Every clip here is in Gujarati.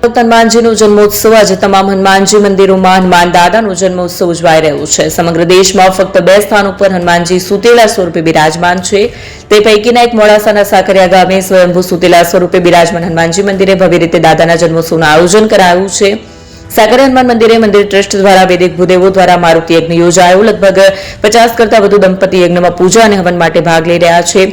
હનુમાનજીનો જન્મોત્સવ આજે તમામ હનુમાનજી મંદિરોમાં હનુમાન દાદાનો જન્મોત્સવ ઉજવાઈ રહ્યો છે। સમગ્ર દેશમાં ફક્ત 2 સ્થાનો પર હનુમાનજી સુતેલા સ્વરૂપે બિરાજમાન છે। તે પૈકીના એક મોડાસાના સાકરિયા ગામે સ્વયંભૂ સુતેલા સ્વરૂપે બિરાજમાન હનુમાનજી મંદિરે ભવ્ય રીતે દાદાના જન્મોત્સવનું આયોજન કરાયું છે। સાકરિયા હનુમાન મંદિરે મંદિર ટ્રસ્ટ દ્વારા વૈદિક ભૂદેવો દ્વારા મારુતિ યજ્ઞ યોજાયો। લગભગ 50 કરતા વધુ દંપતી યજ્ઞમાં પૂજા અને હવન માટે ભાગ લઈ રહ્યા છે।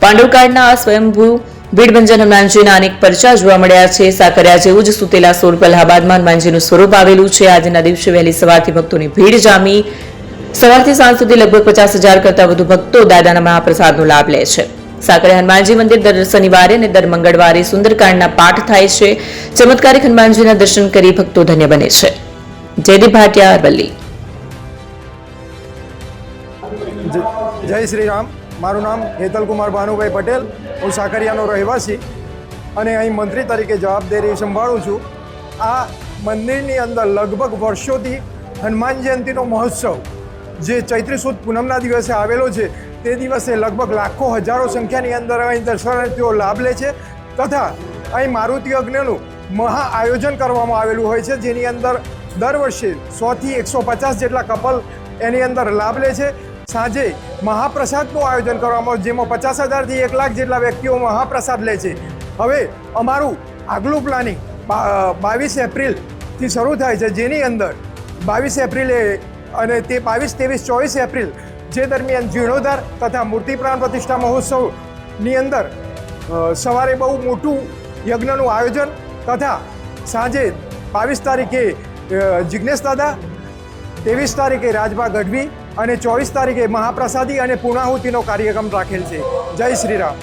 પાંડવકાળના આ સ્વયંભૂ ભીડભંજન હનુમાનજીના અનેક પરચા જોવા મળ્યા છે। સાકરિયા જેવું જ સુતેલા સ્વરૂપ અલ્હાબાદમાં હનુમાનજીનું સ્વરૂપ આવેલું છે। આજના દિવસે વહેલી સવારથી ભક્તોની ભીડ જામી। સવારથી સાંજ સુધી લગભગ 50,000 કરતા વધુ ભક્તો દાદાના મહાપ્રસાદનો લાભ લે છે। સાકરિયા હનુમાનજી મંદિર દર શનિવારે અને દર મંગળવારે સુંદરકાંડના પાઠ થાય છે। ચમત્કારિક હનુમાનજીના દર્શન કરી ભક્તો ધન્ય બને છે। જયદીપ ભાટિયા, અરવલ્લી। જય શ્રી રામ। મારું નામ હેતલ કુમાર ભાનુભાઈ પટેલ। હું સાકરિયાનો રહેવાસી અને અહીં મંત્રી તરીકે જવાબદારી સંભાળું છું। આ મંદિરની અંદર લગભગ વર્ષોથી હનુમાન જયંતિનો મહોત્સવ જે ચૈત્રી સુદ પૂનમના દિવસે આવેલો છે તે દિવસે લગભગ લાખો હજારો સંખ્યાની અંદર અહીં દર્શનાર્થીઓ લાભ લે છે તથા અહીં મારુતિ યજ્ઞનું મહા આયોજન કરવામાં આવેલું હોય છે, જેની અંદર દર વર્ષે 100થી 150 જેટલા કપલ એની અંદર લાભ લે છે। સાંજે મહાપ્રસાદનું આયોજન કરવામાં આવે, જેમાં 50,000થી 1 લાખ જેટલા વ્યક્તિઓ મહાપ્રસાદ લે છે। હવે અમારું આગલું પ્લાનિંગ 22 એપ્રિલથી શરૂ થાય છે, જેની અંદર 22 એપ્રિલે અને તે 22, 23, 24 એપ્રિલ જે દરમિયાન જીર્ણોદ્ધાર તથા મૂર્તિ પ્રાણ પ્રતિષ્ઠા મહોત્સવની અંદર સવારે બહુ મોટું યજ્ઞનું આયોજન તથા સાંજે 22 તારીખે જિજ્ઞેશ દાદા, 23 તારીખે રાજભા ગઢવી અને 24 તારીખે મહાપ્રસાદી અને પૂર્ણાહુતિનો કાર્યક્રમ રાખેલ છે। જય શ્રી રામ।